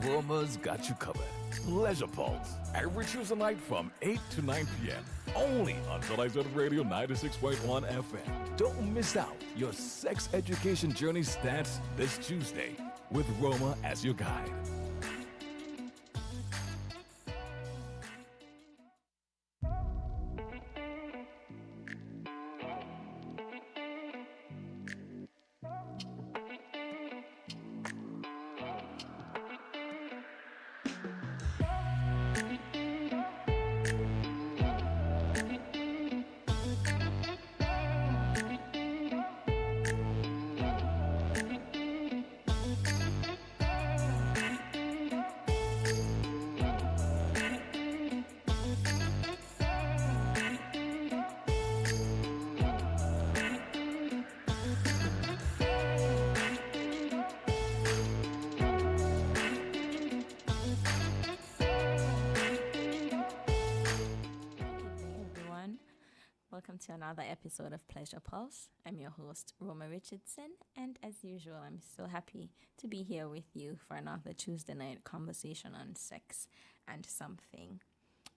Roma's got you covered. Pleasure Pulse, every Tuesday night from 8 to 9 p.m. Only on Television Radio 96.1 FM. Don't miss out. Your sex education journey starts this Tuesday with Roma as your guide. Welcome to another episode of Pleasure Pulse. I'm your host, Roma Richardson, and as usual, I'm so happy to be here with you for another Tuesday night conversation on sex and something.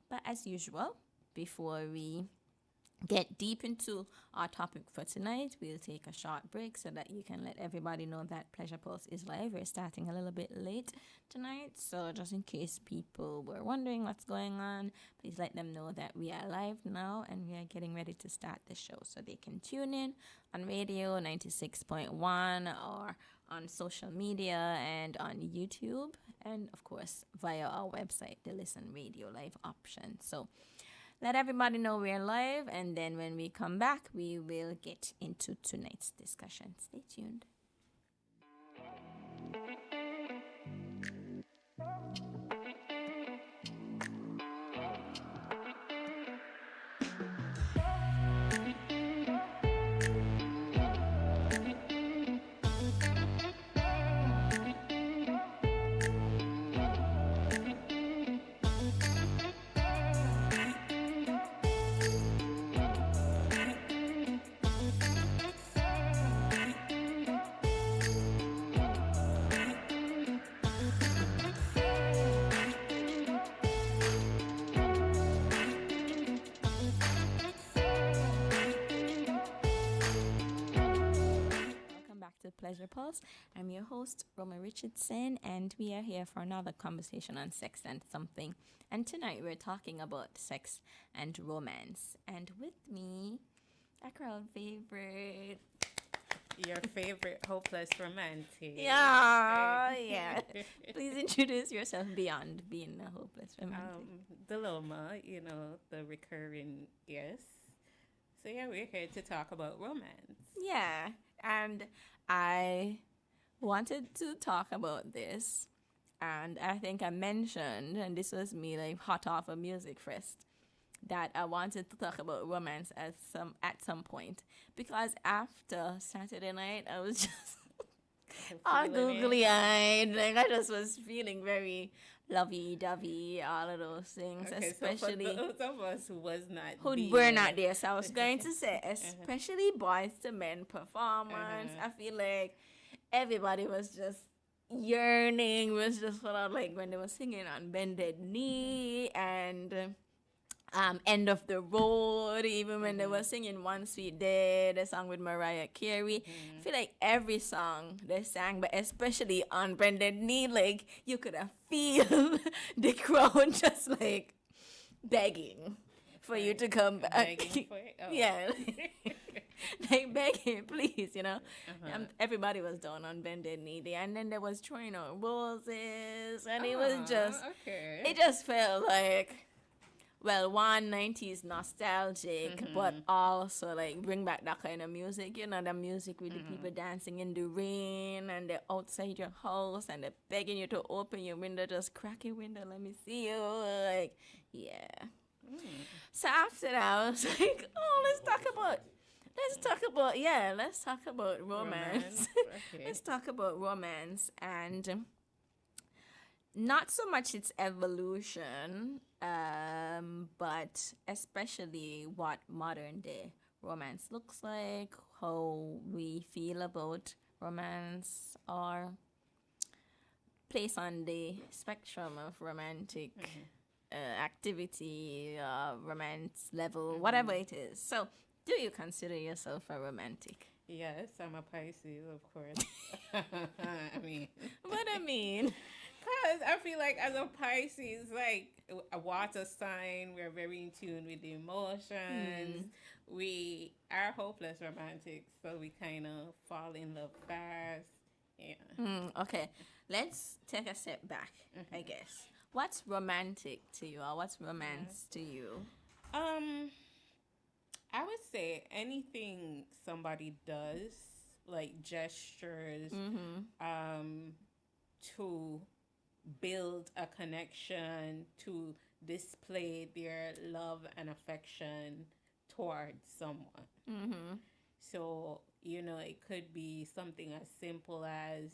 But as usual, before we get deep into our topic for tonight, we'll take a short break so that you can let everybody know that Pleasure Pulse is live. We're starting a little bit late tonight, so just in case people were wondering what's going on, please let them know that we are live now and we are getting ready to start the show, so they can tune in on radio 96.1 or on social media and on YouTube, and of course via our website, the Listen Radio Live option. So let everybody know we're live, and then when we come back, we will get into tonight's discussion. Stay tuned. Pleasure Pulse. I'm your host, Roma Richardson, and we are here for another conversation on sex and something. And tonight we're talking about sex and romance. And with me, a crowd favorite. Your favorite hopeless romantic. Yeah. Please introduce yourself beyond being a hopeless romantic. Dilemma, the recurring yes. So yeah, we're here to talk about romance. Yeah, and I wanted to talk about this, and I think I mentioned, and this was me like hot off a music fest, that I wanted to talk about romance at some point, because after Saturday night I was just all googly eyed, like I just was feeling very lovey-dovey, all of those things, okay, especially so for those of us who were not there. So I was going to say, especially Boys to Men performance, I feel like everybody was just yearning, was just full of, like when they were singing on Bended Knee and End of the Road, even when they were singing One Sweet Day, the song with Mariah Carey. I feel like every song they sang, but especially on Bended Knee, like you could have feel the crowd just like begging for you to come back. Begging for it? Oh. Yeah. Like begging, please, everybody was down on Bended Knee Day, and then there was Throwing Out Roses, and it was just, it just felt like, well, 90s nostalgic, but also like bring back that kind of music, the music with the people dancing in the rain and they're outside your house and they're begging you to open your window, just crack your window, let me see you, like, yeah. So after that, I was like, let's talk about romance. Okay. Let's talk about romance, and not so much its evolution, but especially what modern day romance looks like, how we feel about romance, or place on the spectrum of romantic activity, romance level, whatever it is. So, do you consider yourself a romantic? Yes, I'm a Pisces, of course. I mean, What I mean? because I feel like as a Pisces, like a water sign, we're very in tune with the emotions. We are hopeless romantics, so we kind of fall in love fast. Yeah. Okay, let's take a step back, I guess. What's romantic to you, or what's romance to you? I would say anything somebody does, like gestures, to build a connection, to display their love and affection towards someone. So, it could be something as simple as,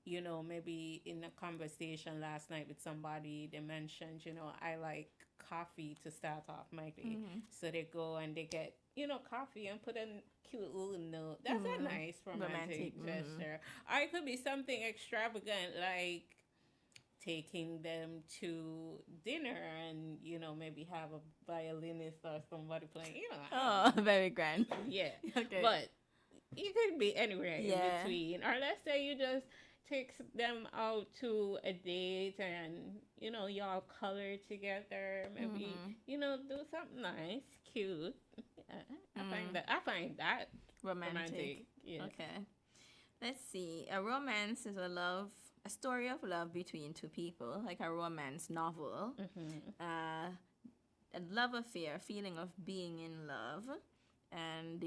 maybe in a conversation last night with somebody, they mentioned, I like coffee to start off my day. So they go and they get, coffee and put a cute little note. That's a nice romantic gesture. Or it could be something extravagant like taking them to dinner and, maybe have a violinist or somebody playing, Oh, very grand. Yeah. Okay. But you could be anywhere in Yeah. between. Or let's say you just take them out to a date and, y'all color together. Maybe, do something nice, cute. Yeah, I find that romantic. Yeah. Okay. Let's see. A romance is a story of love between two people, like a romance novel. A love affair, feeling of being in love. And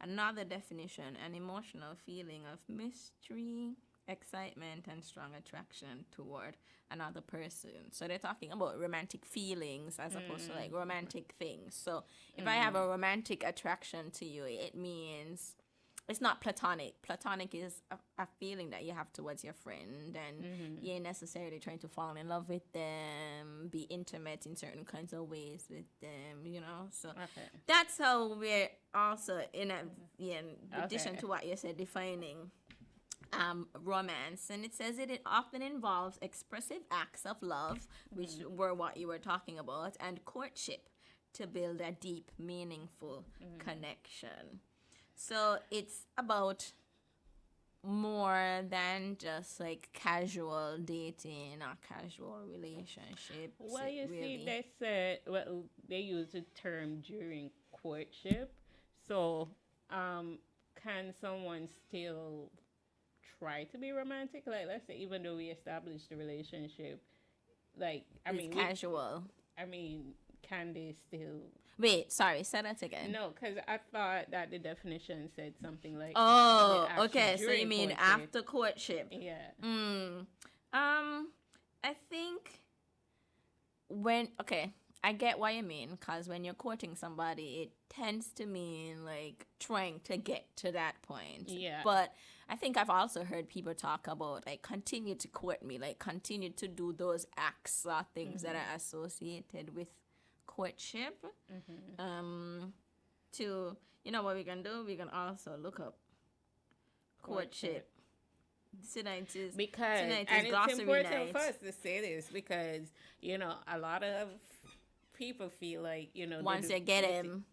another definition, an emotional feeling of mystery, excitement, and strong attraction toward another person. So they're talking about romantic feelings as opposed to like romantic things. So if I have a romantic attraction to you, it means it's not platonic. Platonic is a feeling that you have towards your friend, and you ain't necessarily trying to fall in love with them, be intimate in certain kinds of ways with them, So that's how we're also in addition to what you said, defining romance. And it says it often involves expressive acts of love, which were what you were talking about, and courtship to build a deep, meaningful connection. So it's about more than just like casual dating or casual relationships. Well, you see, they said, they use the term during courtship. So, can someone still try to be romantic? Like, let's say, even though we established the relationship, like, It's casual. Can they still? Wait, sorry, say that again. No, because I thought that the definition said something like. Oh, okay. So you during mean courtship. after courtship? Yeah. I think I get what you mean, because when you're courting somebody, it tends to mean like trying to get to that point. Yeah. But I think I've also heard people talk about like continue to court me, like continue to do those acts or things that are associated with courtship. To what we can do, we can also look up courtship. Tonight is it's important night. for us to say this because a lot of people feel like once you get him,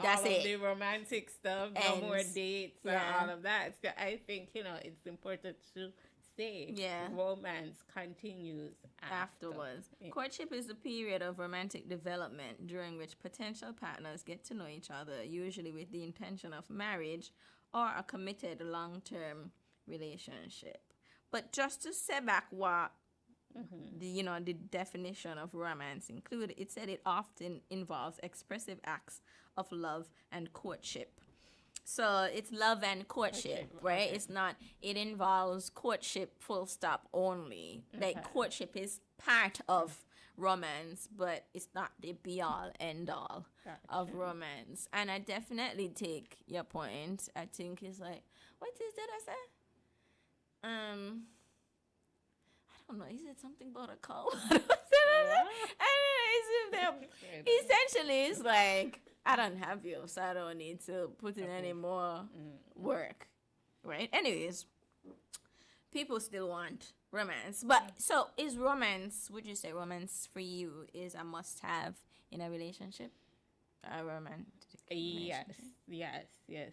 that's all it. Of the romantic stuff, no more dates, and all of that. So I think it's important to say romance continues afterwards. Yeah. Courtship is a period of romantic development during which potential partners get to know each other, usually with the intention of marriage or a committed long-term relationship. But just to say back what the definition of romance included, it said it often involves expressive acts of love and courtship. So it's love and courtship, right? Okay. It's not, it involves courtship full stop only. Like courtship is part of romance, but it's not the be all end all of romance. And I definitely take your point. I think it's like, what is that I say? I don't know. Is it something about a cow? Essentially, it's like, I don't have you, so I don't need to put in any more work, right? Anyways, people still want romance. But so is romance, would you say romance for you is a must have in a relationship? A romantic Yes, relationship? yes.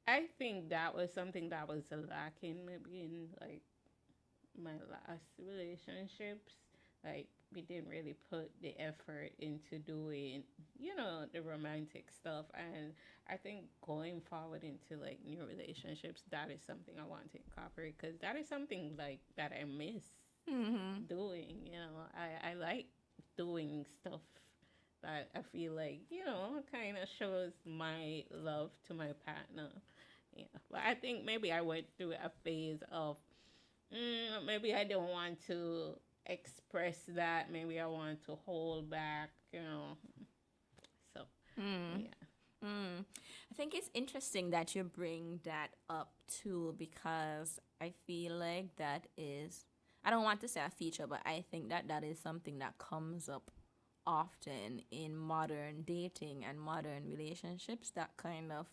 I think that was something that was lacking maybe in like my last relationships. Like we didn't really put the effort into doing, the romantic stuff. And I think going forward into like new relationships, that is something I want to incorporate because that is something like that I miss doing. I like doing stuff that I feel like, kind of shows my love to my partner. Yeah. But I think maybe I went through a phase of maybe I don't want to express that. Maybe I want to hold back. So, yeah. I think it's interesting that you bring that up too because I feel like that is, I don't want to say a feature, but I think that that is something that comes up often in modern dating and modern relationships, that kind of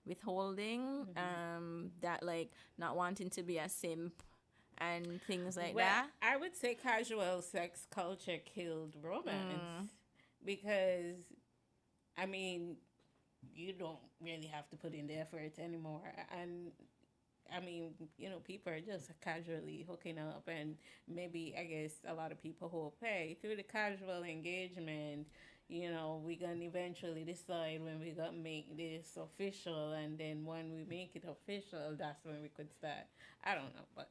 withholding, that like not wanting to be a simp and things like Well, that. I would say casual sex culture killed romance because, I mean, you don't really have to put in the effort anymore. And I mean, people are just casually hooking up, and maybe I guess a lot of people hope, hey, through the casual engagement, we're gonna eventually decide when we gonna make this official, and then when we make it official, that's when we could start. I don't know, but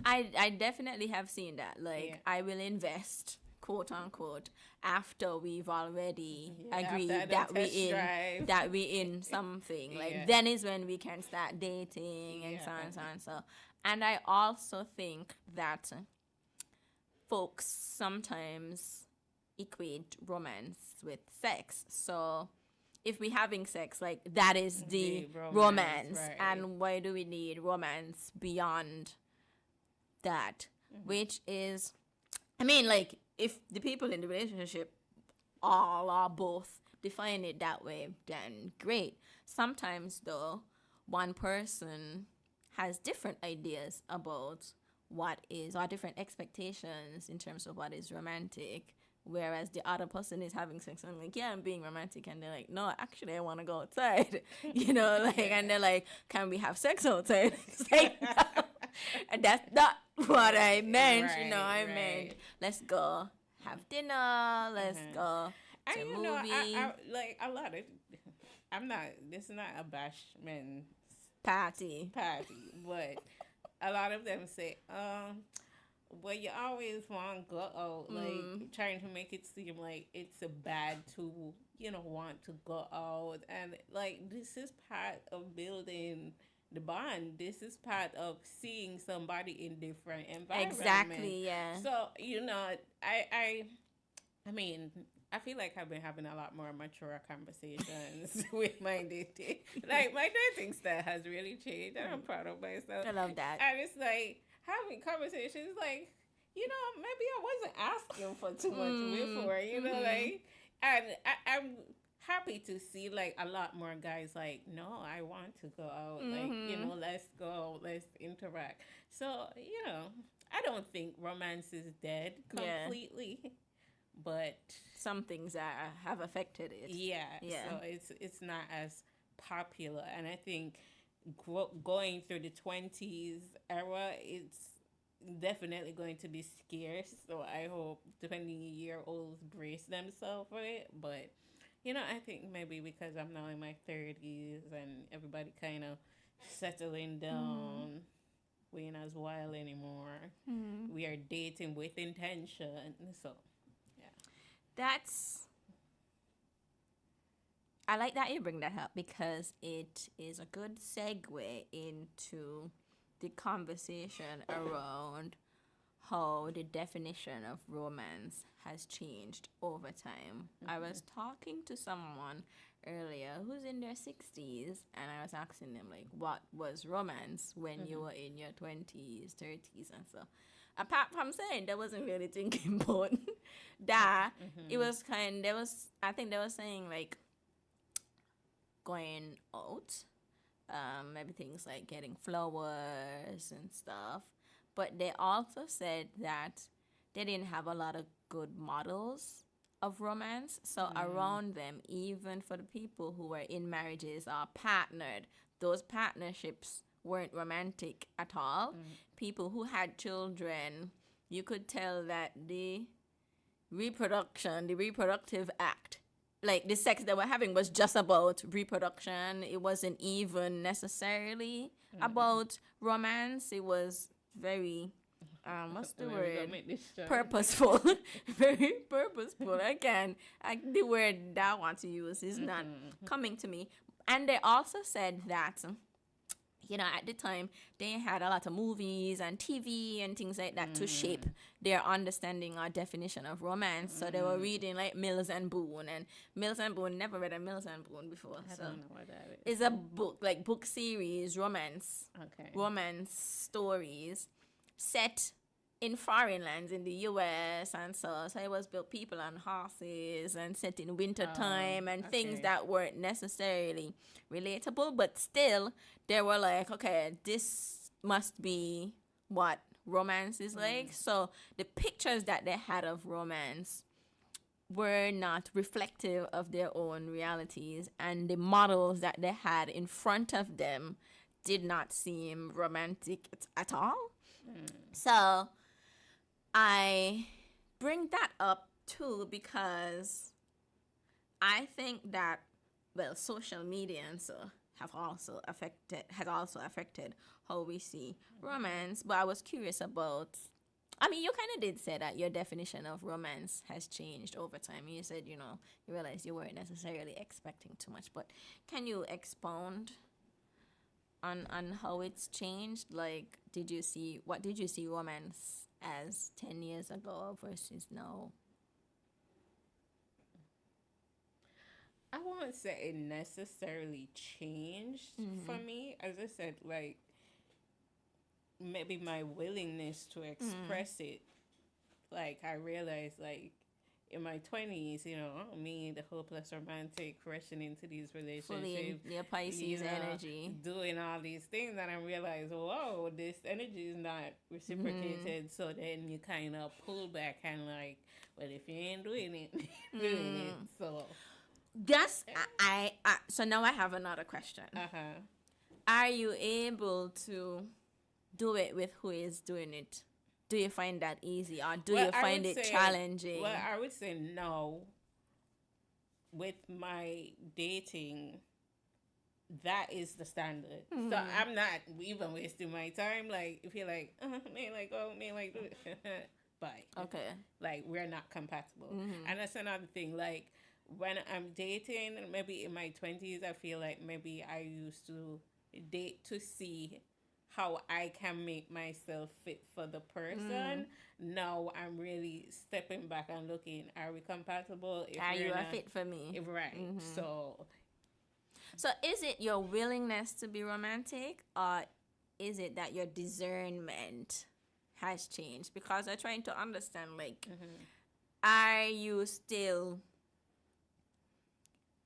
I definitely have seen that. Like yeah. I will invest, quote unquote, after we've already agreed After the that we test in drive. that we in something. Like Yeah. then is when we can start dating and so on and so on. So, and I also think that folks sometimes equate romance with sex. So if we're having sex, like that is the The romance, romance. right. And why do we need romance beyond that? Which is, I mean, like if the people in the relationship all or both define it that way, then great. Sometimes though, one person has different ideas about what is, or different expectations in terms of what is romantic, whereas the other person is having sex and like, yeah, I'm being romantic, and they're like, no, actually I want to go outside. Like, and they're like, can we have sex outside? It's like, no. And that's not what I meant. Right, I right. meant let's go have dinner, let's go to a And movie, I like a lot of. I'm not. This is not a bashment party. party, but a lot of them say, well, you always want to go out, like trying to make it seem like it's a bad to, want to go out, and like this is part of building the bond. This is part of seeing somebody in different environments. Exactly, yeah. So I mean, I feel like I've been having a lot more mature conversations with my dating. Like my dating style has really changed, and I'm proud of myself. I love that. And it's like having conversations, like maybe I wasn't asking for too much before, like, and I'm happy to see like a lot more guys like, no, I want to go out, like let's go, let's interact. So I don't think romance is dead completely, but Some things have affected it. yeah. So it's not as popular, and I think going through the 20s era, it's definitely going to be scarce. So I hope 20-year-olds brace themselves for it. But I think maybe because I'm now in my 30s and everybody kind of settling down, we ain't as wild anymore. We are dating with intention. So I like that you bring that up because it is a good segue into the conversation around how the definition of romance has changed over time. I was talking to someone earlier who's in their 60s, and I was asking them like, what was romance when you were in your 20s, 30s, and so. Apart from saying they wasn't really thinking about that, it was I think they were saying like going out maybe things like getting flowers and stuff. But they also said that they didn't have a lot of good models of romance. So around them, even for the people who were in marriages or partnered, those partnerships weren't romantic at all. People who had children, you could tell that the reproductive act, like the sex they were having was just about reproduction. It wasn't even necessarily about romance. It was very what's the word, purposeful. Very purposeful. The word that I want to use is not coming to me. And they also said that, you know, at the time they had a lot of movies and TV and things like that to shape their understanding or definition of romance. So they were reading like Mills and Boone, and Mills and Boone, never read a Mills and Boone before. I don't know what that is. It's a book, like book series, romance stories set in foreign lands in the US and so it was built people on horses and set in winter time and things that weren't necessarily relatable, but still they were like, okay, this must be what romance is like. So the pictures that they had of romance were not reflective of their own realities, and the models that they had in front of them did not seem romantic at all. So I bring that up too because I think that, well, social media and so has also affected how we see romance. But I was curious about, I mean, you kind of did say that your definition of romance has changed over time. You said, you know, you realized you weren't necessarily expecting too much, but can you expound on how it's changed? Like, what did you see romance as 10 years ago versus now? I won't say it necessarily changed for me. As I said, like, maybe my willingness to express it. Like, I realized, like, in my 20s, you know, me, the hopeless romantic, rushing into these relationships. Fully in your Pisces energy. Doing all these things, and I realized, whoa, this energy is not reciprocated. So then you kind of pull back and like, well, if you ain't doing it, doing it. So that's, so now I have another question. Are you able to do it with who is doing it? Do you find that easy, or do you find it challenging? Well, I would say no. With my dating, that is the standard. So I'm not even wasting my time. Like, if you're like, me like, oh, me like, do it. Bye. Okay. Like, we're not compatible. And that's another thing. Like, when I'm dating, maybe in my 20s, I feel like maybe I used to date to see how I can make myself fit for the person. Now I'm really stepping back and looking, are we compatible? Are you a fit for me? Right. So is it your willingness to be romantic, or is it that your discernment has changed? Because I'm trying to understand, like, are you still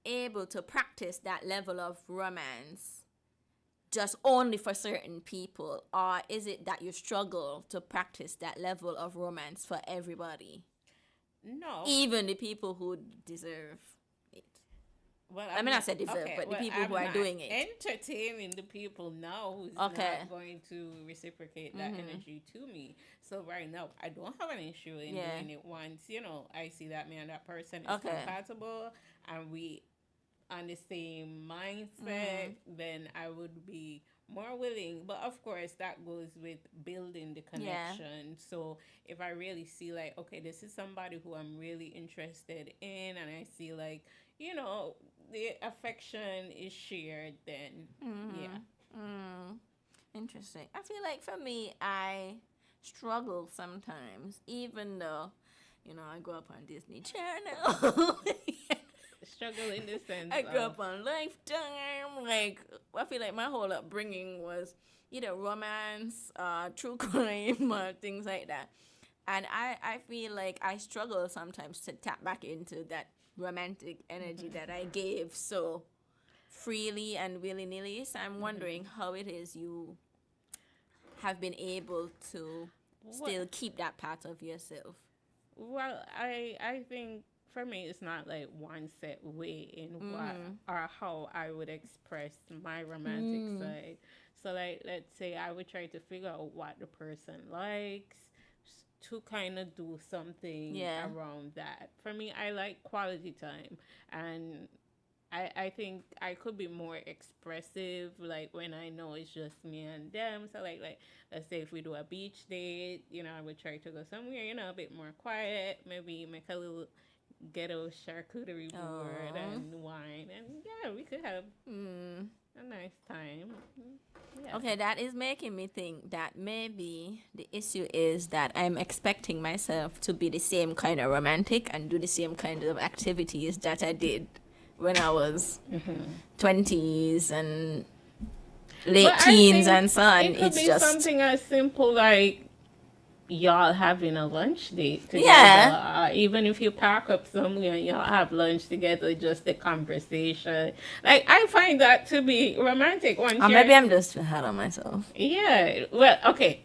able to practice that level of romance just only for certain people, or is it that you struggle to practice that level of romance for everybody? No. Even the people who deserve it. Well, I mean, I said deserve, but the people who are doing it. Entertaining the people now who's not going to reciprocate that energy to me. So right now, I don't have an issue in doing it once, you know, I see that me and that person is compatible and we on the same mindset, then I would be more willing. But of course, that goes with building the connection. So if I really see like, okay, this is somebody who I'm really interested in, and I see like, you know, the affection is shared, then Interesting. I feel like for me, I struggle sometimes, even though, you know, I grew up on Disney Channel. Struggle in the sense I grew up on Lifetime. Like, I feel like my whole upbringing was either romance, true crime, or things like that. And I feel like I struggle sometimes to tap back into that romantic energy that I gave so freely and willy-nilly. So I'm wondering how it is you have been able to still keep that part of yourself. Well, I think for me it's not like one set way in what or how I would express my romantic side. So like let's say I would try to figure out what the person likes to kind of do something around that. For me, I like quality time, and I think I could be more expressive, like when I know it's just me and them. So like let's say if we do a beach date, I would try to go somewhere, a bit more quiet, maybe make a little ghetto charcuterie board and wine, and we could have a nice time. Yeah. Okay, that is making me think that maybe the issue is that I'm expecting myself to be the same kind of romantic and do the same kind of activities that I did when I was 20s and late teens and so on. It could It's be just something as simple like y'all having a lunch date together. Yeah. Even if you park up somewhere and y'all have lunch together, just a conversation. Like, I find that to be romantic. or maybe I'm just hard on myself. Yeah, well, okay.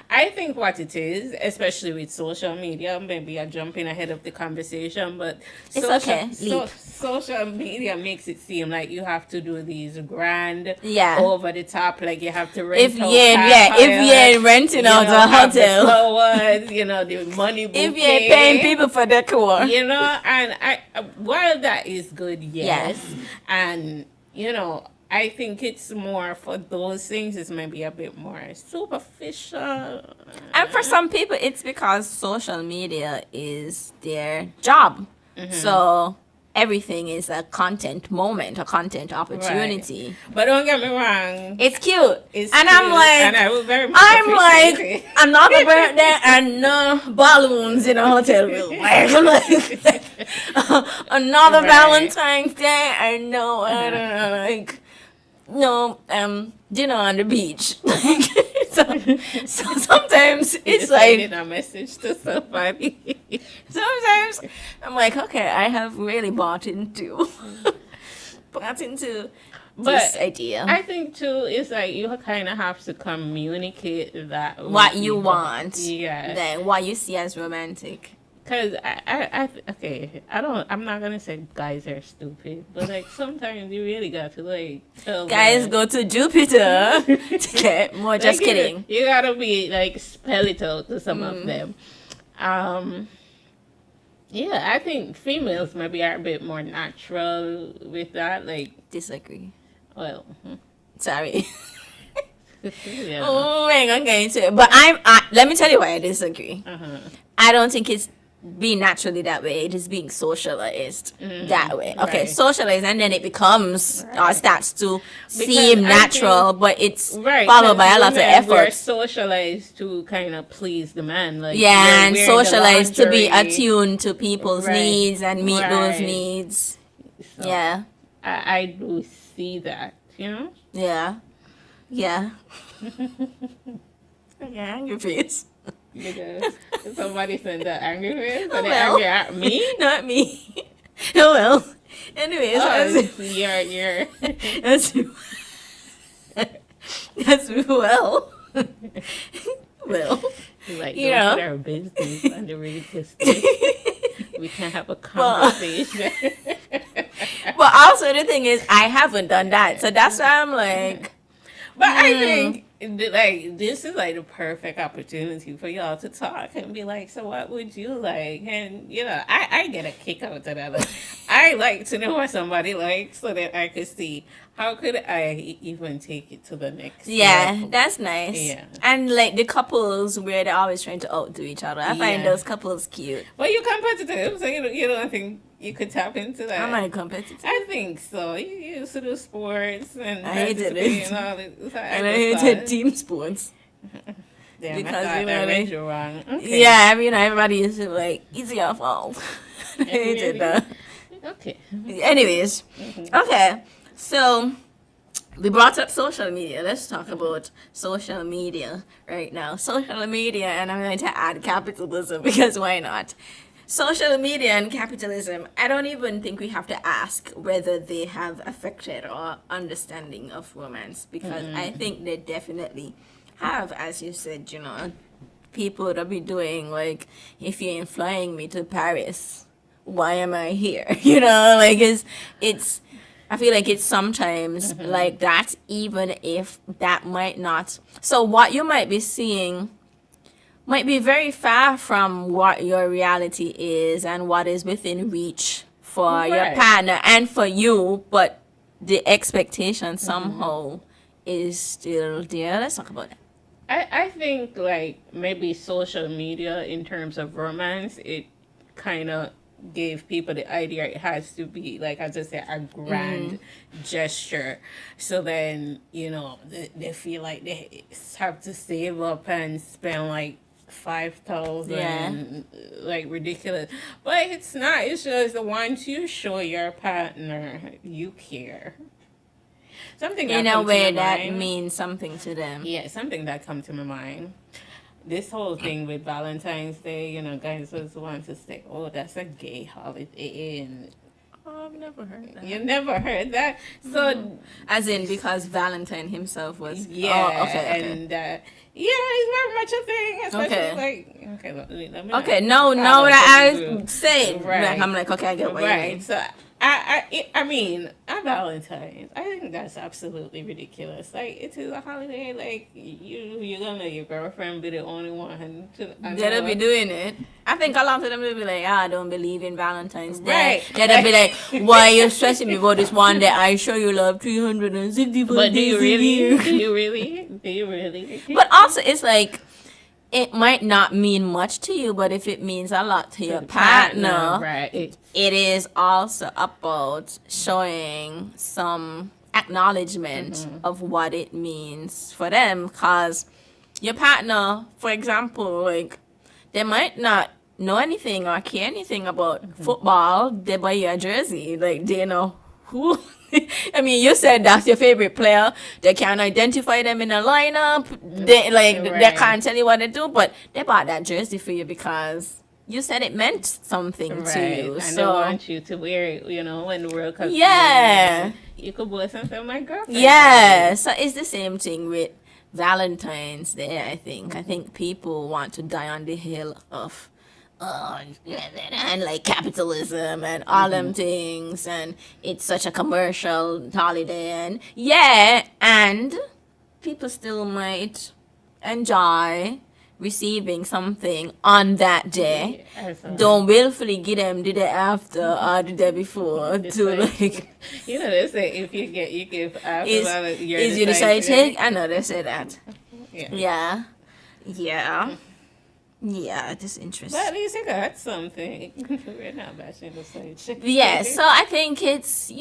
I think what it is, especially with social media, maybe I'm jumping ahead of the conversation, but It's okay, leap. social media makes it seem like you have to do these grand, Yeah. over the top, like you have to rent If out you're renting out a have the hotel, flowers, the money bouquet. if you're paying people for decor, And while that is good, yes, and I think it's more for those things. It's maybe a bit more superficial. and for some people, it's because social media is their job. So everything is a content moment, a content opportunity. But don't get me wrong. It's cute, It's and cute, I'm like, and I will very much appreciate it. another birthday and no balloons in a hotel room. Like, another Right. Valentine's Day and no, I don't know, like, no, dinner on the beach. Like, so sometimes it's Just like, sending a message to somebody. sometimes I'm like, okay, I have really bought into this idea. I think too, it's like you kind of have to communicate that What with you people. want, Yeah. then what you see as romantic. Because I'm not gonna say guys are stupid, but like sometimes you really got to like tell Guys them. go to Jupiter to get more. Like, Just kidding. You gotta be like spell it out to some of them. Yeah, I think females maybe are a bit more natural with that. Like, Disagree. well, Sorry. yeah. Oh, we're gonna get into it. But let me tell you why I disagree. I don't think it's being naturally that way. It is being socialized that way. Okay, right. socialized, and then it becomes or Right. starts to Because seem I natural, but it's Right, followed by a lot of women were effort. socialized to kind of please the man, like Yeah, you're and wearing the socialized to be lingerie. attuned to people's Right. needs and meet those Right. needs. So, Yeah. I do see that, Yeah. Yeah. Okay, angry face. because somebody sent that angry face, and they Well. angry at me. Not me. Oh well. Anyways, You're that's well. Well, like, You don't know. put our business on the radio station. We can have a conversation. but also the thing is, I haven't done that, so that's why I'm like, But I think like this is like the perfect opportunity for y'all to talk and be like, so what would you like? And I get a kick out of that. Like, I like to know what somebody likes so that I could see how could I even take it to the next yeah, level. that's nice. Yeah. And like the couples where they're always trying to outdo each other, I find Yeah. those couples cute. Well, you're competitive, so you don't think you could tap into that. I'm not competitive. I think so. You used to do sports and I hated participate it. in all this. And I hated team sports. Damn, because, I thought you know, I they- read you wrong. Okay. Yeah, I mean, everybody is like, it's your fault. I hated Really? that. Okay. Anyways, okay, so we brought up social media. Let's talk about social media right now. Social media, and I'm going to add capitalism because why not? social media and capitalism, I don't even think we have to ask whether they have affected our understanding of romance, because I think they definitely have. As you said, people that be doing, like, if you ain't flying me to Paris, why am I here? Like, it's I feel like it's sometimes like that, even if that might not. So what you might be seeing might be very far from what your reality is and what is within reach for your Right. partner and for you, but the expectation somehow is still there. Let's talk about that. I think like maybe social media in terms of romance, it kind of gave people the idea it has to be, like I just said, a grand gesture. So then, they feel like they have to save up and spend like 5,000, Yeah. like ridiculous. But it's not. It's just once you show your partner you care. Something In that a come to way my that mind- means something to them. Yeah, something that come to my mind. This whole thing with Valentine's Day, guys just want to say, "Oh, that's a gay holiday," and Oh, I've never heard that. you never heard that. So As in, because Valentine himself was. yeah, Oh, okay. and yeah, it's very much a thing. Especially Okay. like, okay, let me Okay, not no, follow that the I group. say, Right. I'm like, okay, I get what you mean. Right. So I mean, on Valentine's, I think that's absolutely ridiculous. Like, it is a holiday. Like, you're gonna let your girlfriend be the only one to. They'll be doing it. I think a lot of them will be like, I don't believe in Valentine's Day. Right. They'll be like, why are you stressing me about this one day? I show you love 365 But do days you a really? year. Do you really? Do you really? But also, it's like, it might not mean much to you, but if it means a lot to your partner, right? it is also about showing some acknowledgement of what it means for them. Because your partner, for example, like, they might not know anything or care anything about football. They buy you a jersey, like, they know who. I mean, you said that's your favorite player. They can't identify them in a lineup. They they Right. can't tell you what to do, but they bought that jersey for you because you said it meant something to Right, you. and they So want you to wear it, when the World Cup. yeah, You could wear something my girlfriend. yeah. So it's the same thing with Valentine's Day. I think people want to die on the hill of and like capitalism and all them things, and it's such a commercial holiday, and and people still might enjoy receiving something on that day. Yeah, so- Don't willfully get them the day after or the day before It's to like- like. They say if you give after Is you're you decide to take? I know they say that. Yeah. Yeah. Yeah, this is interesting. But at least you got something. We're not bashing the stage. Yeah, so I think it's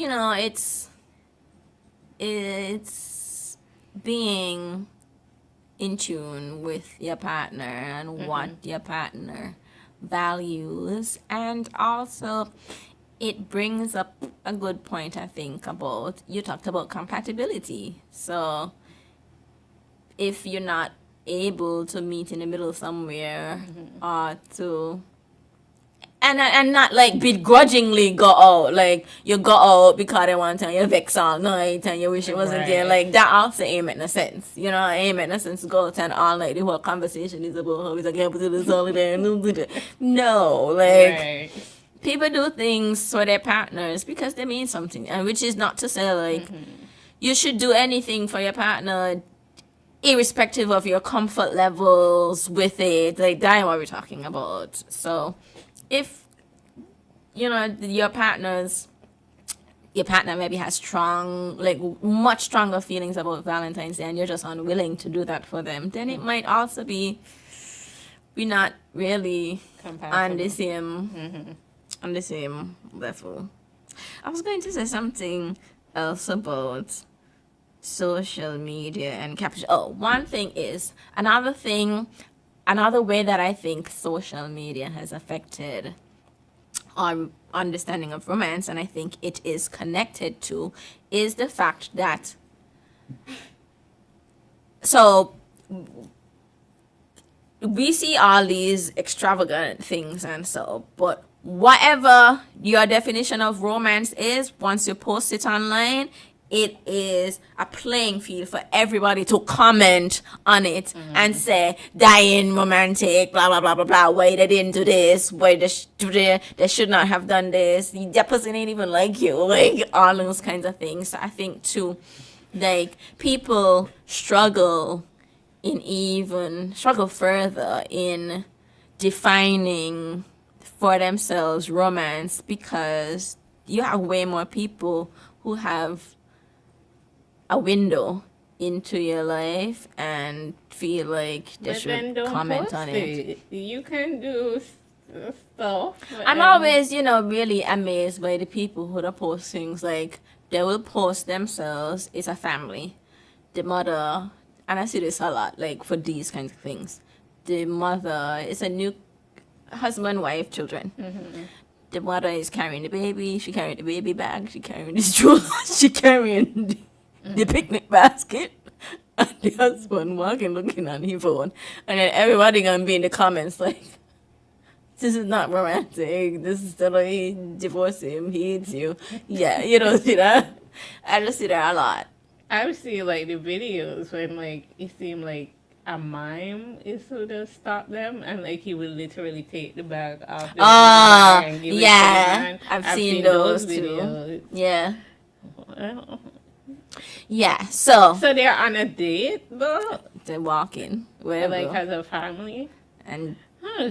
it's being in tune with your partner and what your partner values, and also it brings up a good point, I think, about, you talked about compatibility. So if you're not able to meet in the middle somewhere, or to and not like begrudgingly go out, like you go out because they want to, you vex all night and you wish it wasn't there, Right. like that also ain't make no sense. Ain't make no sense to go out and all night the whole conversation is about how it's a capitalist holiday and no, like Right. people do things for their partners because they mean something, and which is not to say like you should do anything for your partner irrespective of your comfort levels with it. Like, that is what we're talking about. So if your partner maybe has strong, like much stronger feelings about Valentine's Day, and you're just unwilling to do that for them, then it might also be we're not really on the same level. I was going to say something else about social media and capture. Oh, one thing is another way that I think social media has affected our understanding of romance, and I think it is connected to, is the fact that we see all these extravagant things and so, but whatever your definition of romance is, once you post it online, it is a playing field for everybody to comment on it and say dying romantic, blah blah blah blah blah. Why they didn't do this? Why they should not have done this? That person ain't even like you, like all those kinds of things. So I think too, like people struggle further in defining for themselves romance because you have way more people who have a window into your life and feel like they But then should don't comment post on it. You can do stuff. but I'm then- always, really amazed by the people who do post things like they will post themselves. It's a family. The mother, and I see this a lot, like for these kinds of things. The mother is a new husband, wife, children. The mother is carrying the baby. She carrying the baby bag. She carrying the stroller. She carrying the picnic basket. And the husband walking, looking on his phone. And then everybody gonna be in the comments like, this is not romantic. This is totally divorce him. He hates you. Yeah, you don't see that. I just see that a lot. I see like the videos when like it seemed like a mime is who does stop them and like he will literally take the bag off the Ah, and give it to the yeah. man. I've seen those too. videos. Yeah. Well, Yeah. So so they're on a date though, they're walking wherever. like as a family. And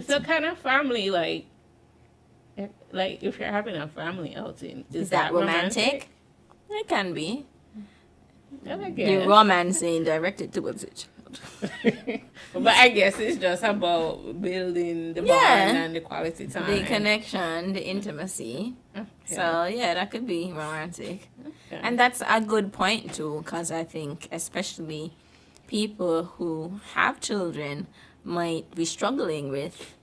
So kind of family like if you're having a family outing, is that romantic? It can be. I The guess. romance ain't directed towards it. But I guess it's just about building the Yeah. bond and the quality time. The connection, the intimacy. Okay. So yeah, that could be romantic. Okay. And that's a good point too, because I think especially people who have children might be struggling with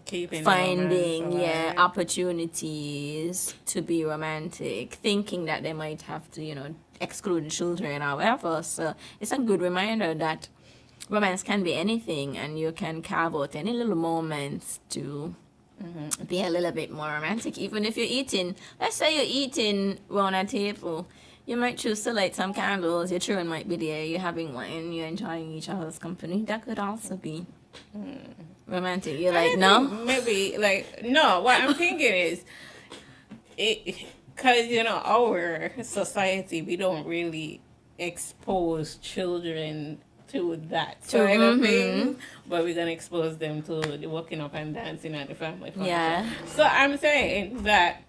Keeping the finding romance alive. opportunities to be romantic, thinking that they might have to exclude children or whatever. So it's a good reminder that romance can be anything, and you can carve out any little moments to be a little bit more romantic. Even if you're eating, let's say you're eating around a table, you might choose to light some candles. Your children might be there. You're having wine. You're enjoying each other's company. That could also be romantic. You're like, I no. think maybe no. What I'm thinking is, because our society, we don't really expose children to that side of things, but we're gonna expose them to the walking up and dancing at the family function. Yeah. So I'm saying that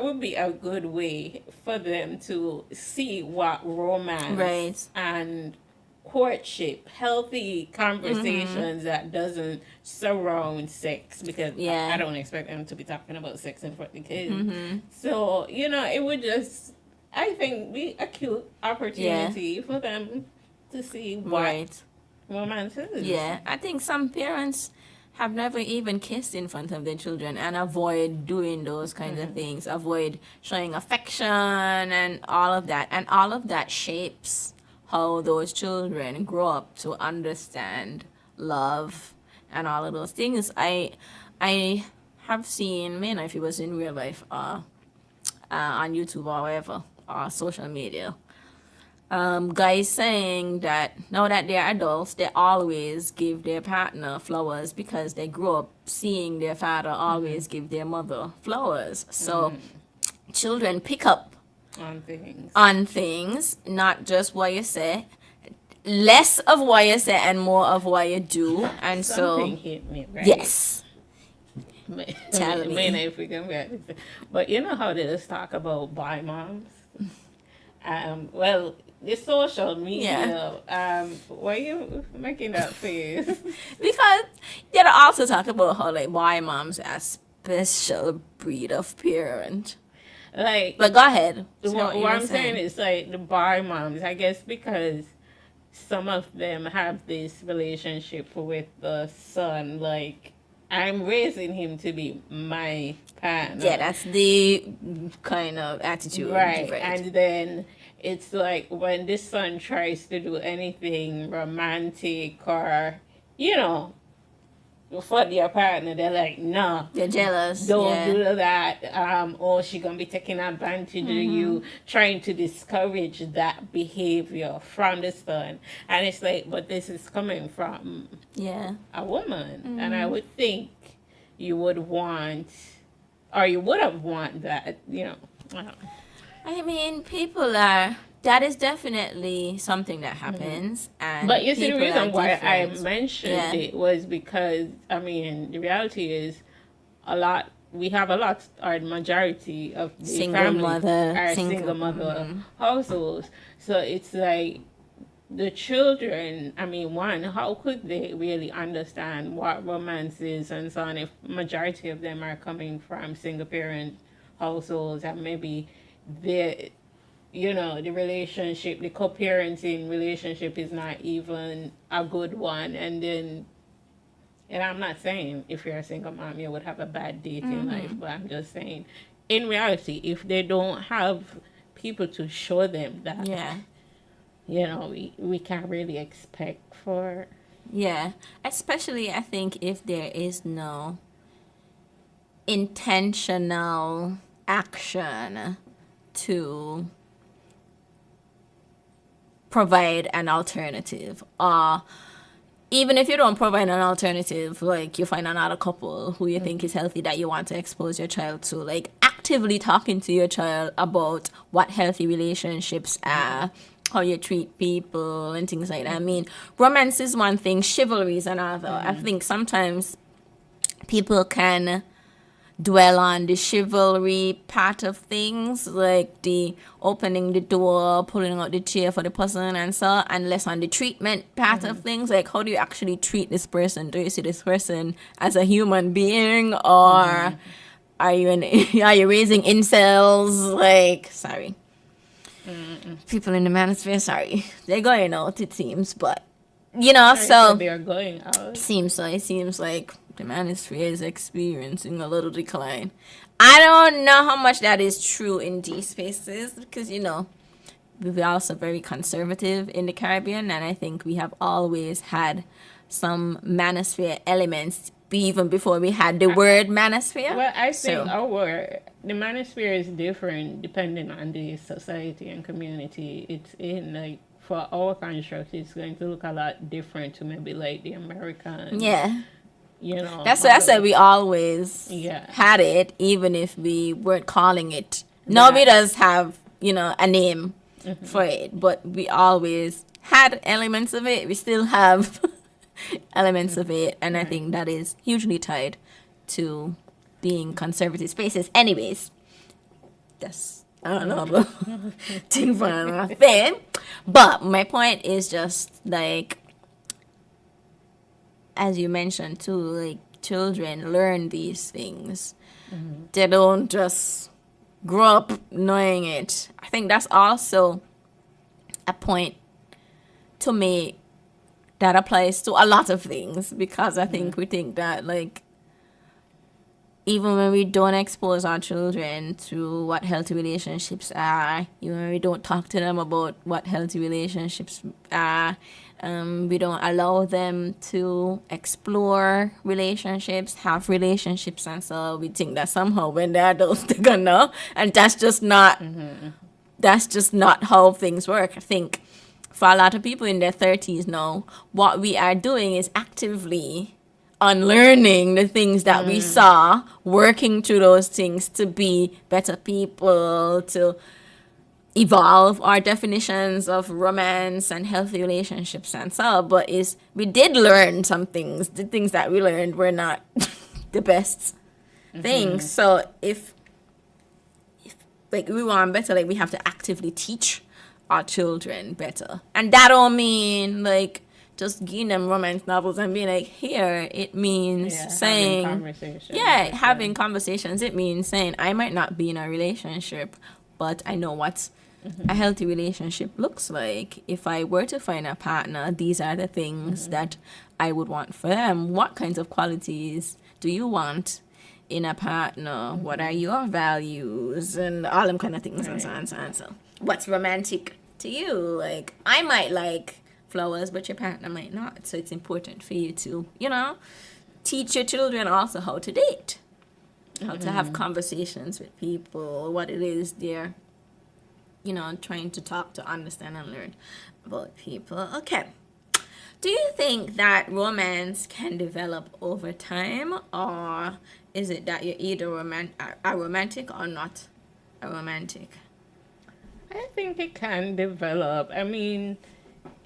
would be a good way for them to see what romance Right. and courtship, healthy conversations that doesn't surround sex, because Yeah. I don't expect them to be talking about sex in front of the kids. So it would just, I think, be a cute opportunity for them to see what Right. romance is. Yeah. I think some parents have never even kissed in front of their children and avoid doing those kinds of things, avoid showing affection and all of that. And all of that shapes how those children grow up to understand love and all of those things. I have seen, may not know if it was in real life or on YouTube or whatever, or social media, guys saying that now that they're adults, they always give their partner flowers because they grew up seeing their father always give their mother flowers. So children pick up on things, not just what you say, less of what you say and more of what you do. And Something so, hit me, right? yes. Tell me. May not if we can get this. But you know how they just talk about bi moms? Well, the social media. Why are you making that face? Because they also talk about how like why moms are a special breed of parent. But go ahead. What I'm saying is like the bi moms, I guess, because some of them have this relationship with the son, like I'm raising him to be my partner. Yeah, that's the kind of attitude. Right. And then it's like when this son tries to do anything romantic or you know, for their partner, they're like, no, They're jealous. don't do that. Or she gonna be taking advantage of you, trying to discourage that behavior from the son. And it's like, but this is coming from a woman, and I would think you would want, or you would have want that, you know. I mean, that is definitely something that happens. And but you see, the reason why I different. mentioned it was because, I mean, the reality is we have a majority of the Single families mother, are single mother households. So it's like the children, I mean, one, how could they really understand what romance is and so on if majority of them are coming from single parent households, and maybe the the relationship, the co-parenting relationship is not even a good one. And I'm not saying if you're a single mom you would have a bad dating life, but I'm just saying in reality, if they don't have people to show them that, we can't really expect for. Yeah, especially I think if there is no intentional action to provide an alternative, or even if you don't provide an alternative, like you find another couple who you think is healthy that you want to expose your child to, like actively talking to your child about what healthy relationships are, how you treat people and things like that. I mean, romance is one thing, chivalry is another. I think sometimes people can dwell on the chivalry part of things, like the opening the door, pulling out the chair for the person and so, and less on the treatment part of things, like how do you actually treat this person? Do you see this person as a human being, or are you raising incels? Like, sorry, people in the manosphere, sorry, they're going out, it seems, but so they're going out. it seems like the manosphere is experiencing a little decline. I don't know how much that is true in these spaces, because we're also very conservative in the Caribbean, and I think we have always had some manosphere elements even before we had the word manosphere. Well, I think the manosphere is different depending on the society and community it's in. Like, for our construct, it's going to look a lot different to maybe like the American. Yeah. That's why I said we always had it, even if we weren't calling it. Nobody does have, a name for it, but we always had elements of it. We still have elements of it, and I think that is hugely tied to being conservative spaces. Anyways, that's another thing for another thing. But my point is just like, as you mentioned too, like children learn these things. They don't just grow up knowing it. I think that's also a point to me that applies to a lot of things, because I think we think that, like, even when we don't expose our children to what healthy relationships are, even when we don't talk to them about what healthy relationships are, we don't allow them to explore relationships, have relationships, and so we think that somehow when they're adults they're gonna know, and that's just not how things work. I think for a lot of people in their 30s now, what we are doing is actively unlearning the things that we saw, working through those things to be better people, to evolve our definitions of romance and healthy relationships and so. But we did learn some things. The things that we learned were not the best things. So if like we want better, like we have to actively teach our children better, and that don't mean like just giving them romance novels and being like, here, it means saying, having conversations. It means saying, I might not be in a relationship, but I know what a healthy relationship looks like. If I were to find a partner, these are the things that I would want for them. What kinds of qualities do you want in a partner? What are your values? And all them kind of things, and so on, so on, so. What's romantic to you? Like, I might like flowers, but your partner might not. So it's important for you to, teach your children also how to date, how to have conversations with people, what it is they're, trying to talk to, understand, and learn about people. Okay. Do you think that romance can develop over time, or is it that you're either a romantic or not a romantic? I think it can develop. I mean,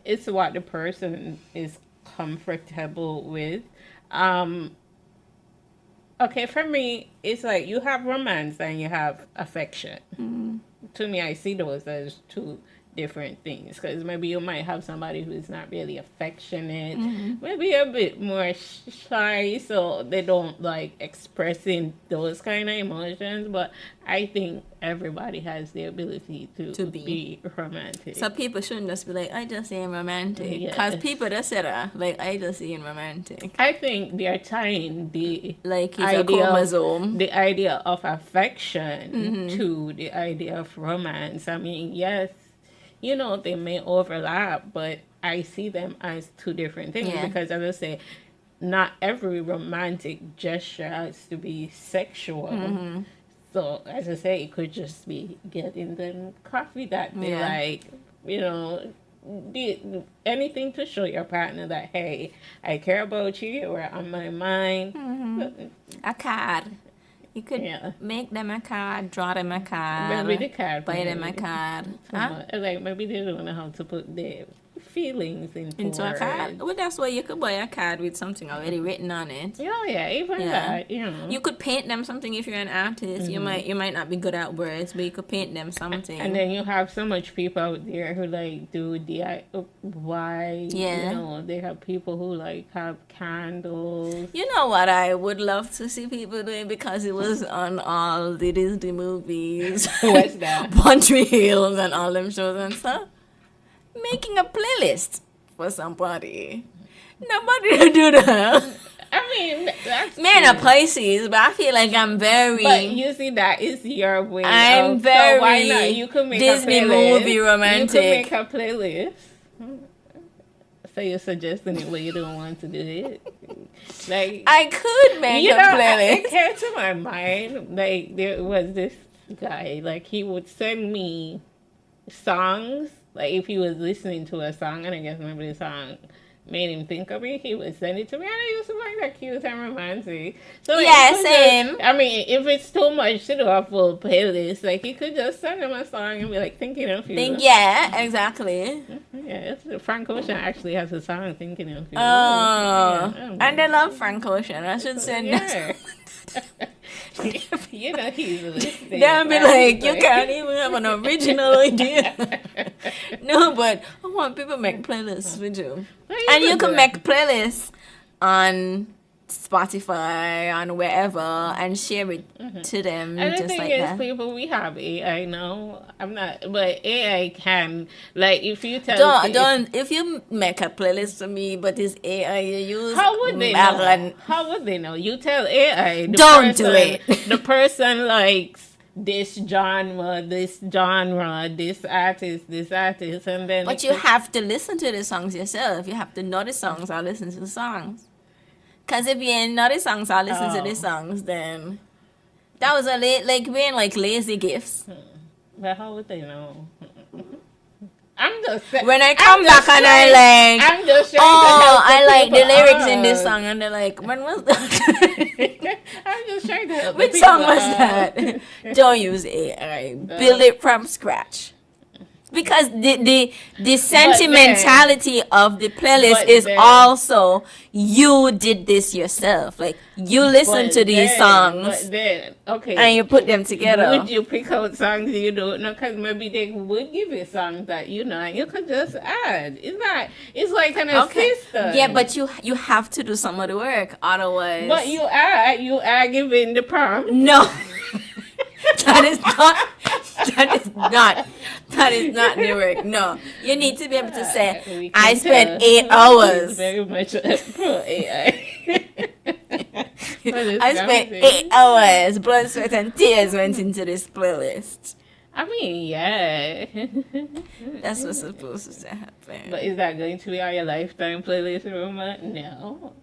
it's what the person is comfortable with. Okay, for me, it's like you have romance and you have affection. To me, I see those as two different things, because maybe you might have somebody who's not really affectionate, maybe a bit more shy, so they don't like expressing those kind of emotions. But I think everybody has the ability to be romantic. So people shouldn't just be like, I just ain't romantic, because people that say that, like, I just ain't romantic. I think they're tying the like it's a chromosome, the idea of affection to the idea of romance. I mean, yes, they may overlap, but I see them as two different things, because, as I say, not every romantic gesture has to be sexual. So, as I say, it could just be getting them coffee that they like, anything to show your partner that, hey, I care about you, or on my mind. A card. You could make them a card, draw them a card, maybe the card, buy them a card. Like, maybe they don't know how to put their feelings into a card. Well, that's why you could buy a card with something already written on it. Even that, You could paint them something if you're an artist. You might not be good at words, but you could paint them something. And then you have so much people out there who like do DIY. They have people who like have candles. You know what I would love to see people doing, because it was on all the Disney movies. What's that? One Tree Hills and all them shows and stuff. Making a playlist for somebody. Nobody will do that. I mean, that's Man, a Pisces, but I feel like I'm very. But you see, that is your way. I'm very. So why not? You could make Disney a playlist. movie romantic. You could make a playlist. So you're suggesting it, but you don't want to do it. Like, I could make a playlist. It came to my mind. Like, there was this guy. Like, he would send me songs. Like, if he was listening to a song, and I guess maybe the song made him think of me, he would send it to me, and I used to find that cute and romantic. So, like, same. I mean, if it's too much to do a full playlist, like, you could just send him a song and be like, thinking of you. Yeah, exactly. Yeah, Frank Ocean actually has a song, Thinking of You. Oh, and I love Frank Ocean. I should send that. He's listening. They'll be like, you can't even have an original idea. No, but I want people to make playlists with you. And you can make playlists on Spotify, on wherever, and share it to them. And just the thing like is, that. people, we have AI now. I'm not, but AI can, like, if you tell if you make a playlist for me, but it's AI you use, how would they know? How would they know? You tell AI. Don't do it. The person likes this genre, this artist, and then. But you have to listen to the songs yourself. You have to know the songs or listen to the songs. Because if you ain't know the songs or listen to the songs, then that was being like lazy gifts. But how would they know? I'm just saying. When I come back and I'm just trying I like the lyrics in this song, and they're like, when was that? I'm just trying to help. Which song was that? Don't use AI. Build it from scratch. Because the sentimentality of the playlist is also you did this yourself. Like, you listen to these songs and you put them together. Would you pick out songs you don't know? Because maybe they would give you songs that you know and you could just add. It's like an assistant. Yeah, but you have to do some of the work. Otherwise. But you are giving the prompt. No. That is not the work. No, you need to be able to say, I spent 8 hours. Very much pro AI. I spent 8 hours. Blood, sweat, and tears went into this playlist. I mean, yeah. That's what's supposed to happen. But is that going to be on your lifetime playlist, Roma? No.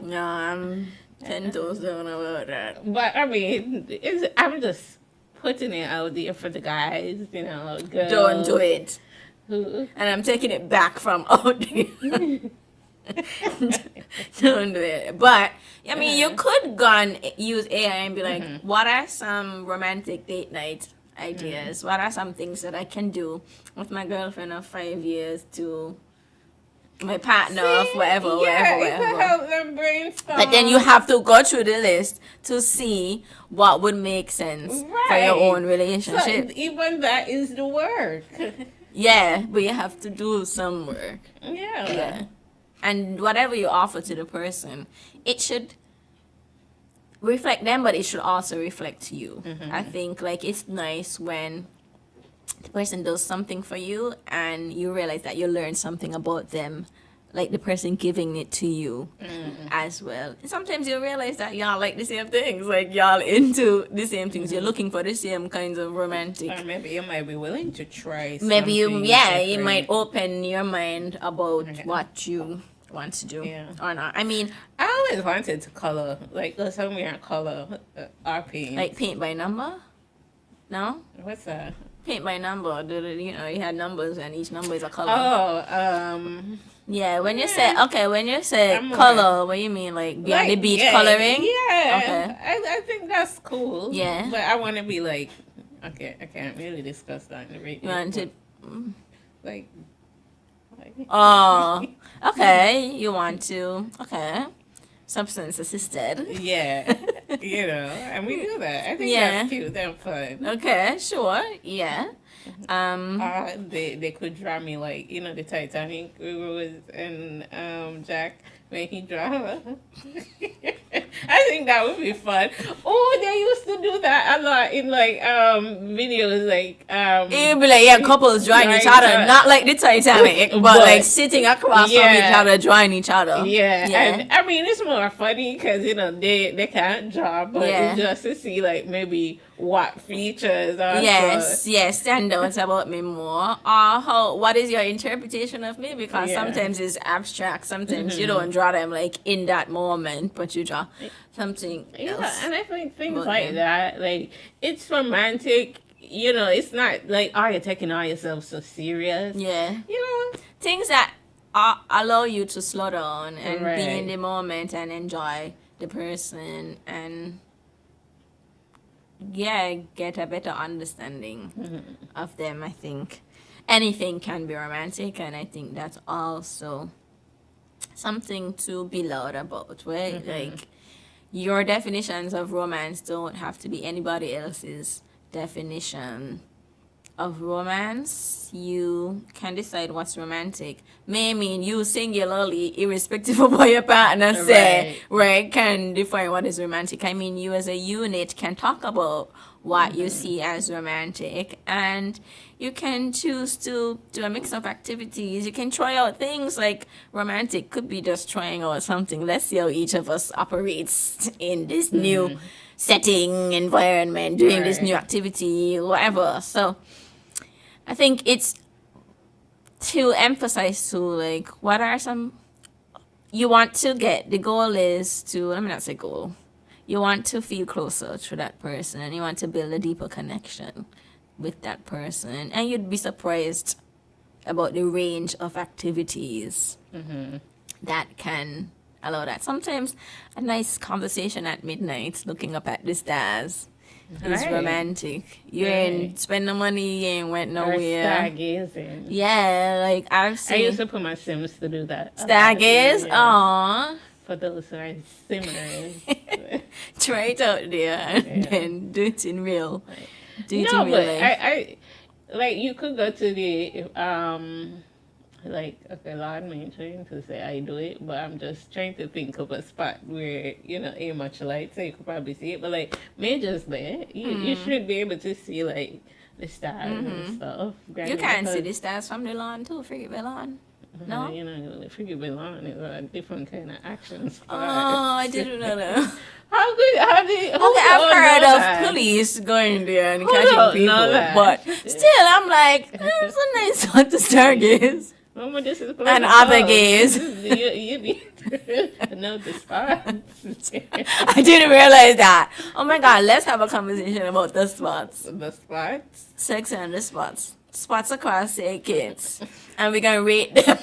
No, I'm 10 toes down about that. But I mean, I'm just putting it out there for the guys, you know, girls. Don't do it. Who? And I'm taking it back from out there. Don't do it. But I mean, you could go and use AI and be like, what are some romantic date night ideas? What are some things that I can do with my girlfriend of 5 years to my partner of whatever, Yeah, whatever, it could whatever. help them brainstorm. But then you have to go through the list to see what would make sense for your own So relationship. even that is the work. Yeah, but you have to do some work. Yeah. Yeah. And whatever you offer to the person, it should reflect them, but it should also reflect you. I think like it's nice when the person does something for you and you realize that you learn something about them, like the person giving it to you as well. And sometimes you realize that y'all like the same things, like y'all into the same things. You're looking for the same kinds of romantic. Or maybe you might be willing to try Maybe you something might different. open your mind about what you want to do or not. I mean, I always wanted to color, like, go somewhere and color our paint. like paint by number. No, What's that? paint by number. You know, you had numbers and each number is a color. Oh, Yeah, when you say I'm color, what you mean, like be on the beach yeah, coloring? Yeah. Okay. I think that's cool. Yeah. But I want to be like, okay, I can't really discuss that in the radio. You want to? Like. Oh, okay. You want to? Okay. Substance assisted. Yeah. You know, and we do that. I think Yeah. that's cute and fun. Okay, sure. Yeah. They could draw me like, you know, the Titanic was and Jack when he draw. I think that would be fun. Oh, they used to do that a lot in like videos like It'd be like, yeah, couples drawing each other, not like the Titanic, but like sitting across from each other, drawing each other. Yeah. And I mean it's more funny because you know they can't draw, but it's just to see like maybe what features are stand out about me more. What is your interpretation of me? Because sometimes it's abstract, sometimes you don't draw them like in that moment, but you draw something else. And I think things like that, like it's romantic, you know, it's not like, oh, you're taking all yourself so serious. Yeah. You know? Things that allow you to slow down and be in the moment and enjoy the person and get a better understanding of them. I think anything can be romantic, and I think that's also something to be loud about, right? Like your definitions of romance don't have to be anybody else's definition of romance. You can decide what's romantic. May mean you singularly, irrespective of what your partner say, right, can define what is romantic. I mean, you as a unit can talk about what you see as romantic, and you can choose to do a mix of activities. You can try out things like romantic could be just trying out something. Let's see how each of us operates in this new setting, environment, doing this new activity, whatever. So I think it's to emphasize to like what are some you want to get. The goal is to, let me not say goal. You want to feel closer to that person and you want to build a deeper connection with that person. And you'd be surprised about the range of activities that can allow that. Sometimes a nice conversation at midnight looking up at the stars is romantic. You ain't spend the money, you ain't went nowhere. Stargazing. Yeah, like I've I used seen to put my Sims to do that. stargaze. Aww. For those who are simmers. Try it out there and then do it in real. Do it No, in real but life. I like you could go to the like, okay, Lord, me trying to say I do it, but I'm just trying to think of a spot where, you know, ain't much light, so you could probably see it. But like, me just there, you should be able to see like the stars and stuff. You can see the stars from the lawn too, forget the lawn. No? You know, the figure belong is a different kind of action spot. Oh, I didn't know that. How good? How do you? Okay, I've heard know of that? police going there and Who catching don't people, know that? but still, I'm like, it's a nice spot to stargaze. Remember, this is And other Falls. gays. You need to know the spots. I didn't realize that. Oh my god, let's have a conversation about the spots. The spots. Sex and the spots. Spots across the kids. And we're gonna rate them.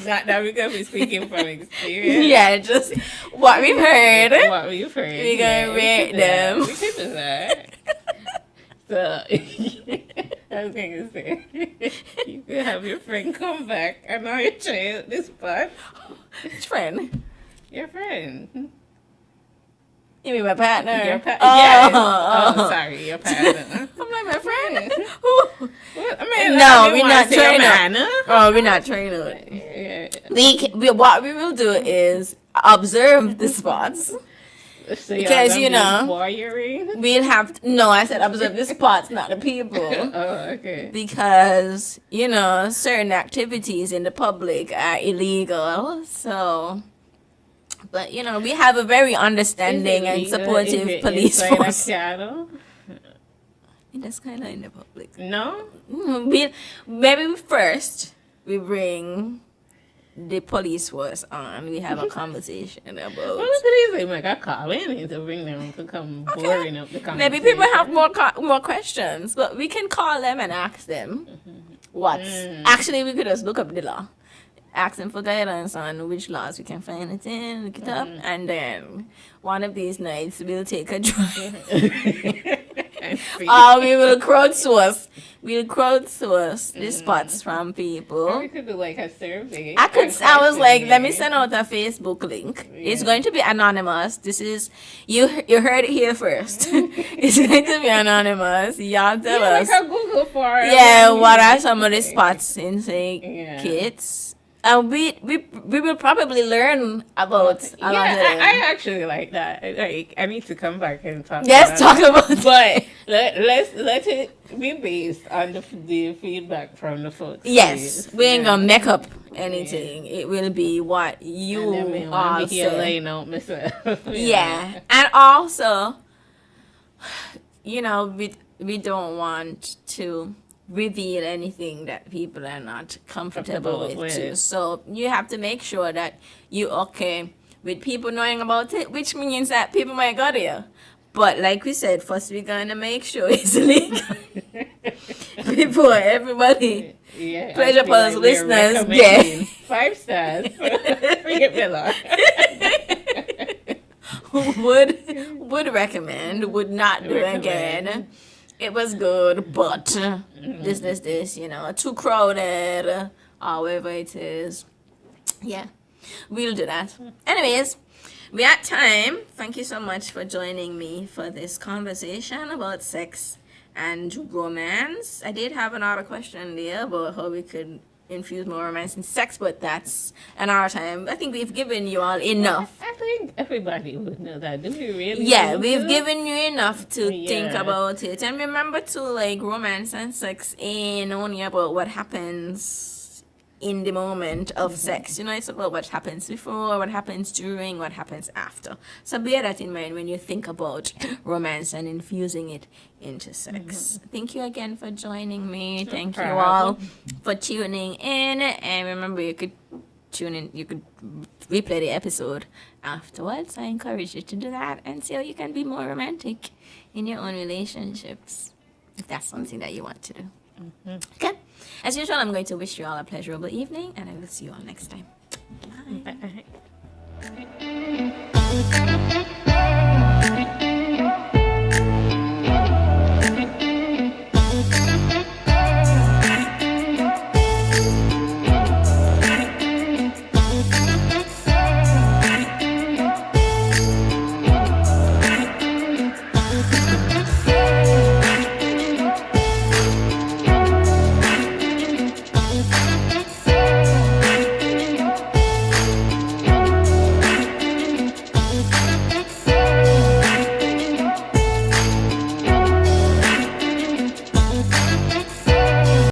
Not that we're gonna be speaking from experience. Yeah, just what we've heard. What we've heard. We're gonna rate them. We could do that. So, I was gonna say, you could have your friend come back and now you're trying this spot. Which friend? Your friend. You mean my partner? Your Oh, yes. oh. Oh, sorry, your partner. I'm like my friend. Well, I mean, No, I didn't we're wanna not say trying a to- man, Oh, we're not trained. Yeah. What we will do is observe the spots. So Because, y'all you gonna be know, voyeuring? We'll have to, no, I said observe the spots, not the people. Oh, okay. Because, you know, certain activities in the public are illegal. So, but, you know, we have a very understanding and supportive police force. That's kind of in the public. No? Maybe first we bring the police force on. We have a conversation about. Well, look at these. Like, I call in to bring them to come boring up the conversation. Maybe people have more questions, but we can call them and ask them what's. Actually, we could just look up the law, ask them for guidance on which laws we can find it in, look it up, and then one of these nights we'll take a drive. We will crowdsource. We'll crowdsource the spots from Or people. we could do like a survey. I was like, let me send out a Facebook link. It's going to be anonymous. This is you heard it here first. It's going to be anonymous. Y'all tell us. Like a Google form. Yeah, what are some of the spots in say Yeah. kids? And we will probably learn about a lot of them. I actually like that. Like, I need to come back and talk. Let's talk about But let it be based on the feedback from the folks. Yes, please. we ain't gonna make up anything. It will be what you And then all be here say. laying out myself. Yeah, and also, you know, we don't want to reveal anything that people are not comfortable with too. So you have to make sure that you're okay with people knowing about it, which means that people might go there. But like we said, first we're gonna make sure it's legal before everybody. Yeah, Pleasure I feel Pulse we're listeners recommending get 5 stars. Forget Miller. would recommend, would not do again. It was good, but this, you know, too crowded, however it is. Yeah, we'll do that. Anyways, we're at time. Thank you so much for joining me for this conversation about sex and romance. I did have another question there about how we could infuse more romance in sex, but that's another time. I think we've given you all enough. I think everybody would know that. Do we really? Yeah, need we've to? given you enough to think Yeah. about it. And remember to like romance and sex ain't only about what happens in the moment of sex. You know, it's about what happens before, what happens during, what happens after. So bear that in mind when you think about romance and infusing it into sex. Thank you again for joining me. Thank you all for tuning in. And remember, you could tune in, you could replay the episode afterwards. I encourage you to do that and see how you can be more romantic in your own relationships, if that's something that you want to do. Okay. As usual, I'm going to wish you all a pleasurable evening, and I will see you all next time. Bye. Bye.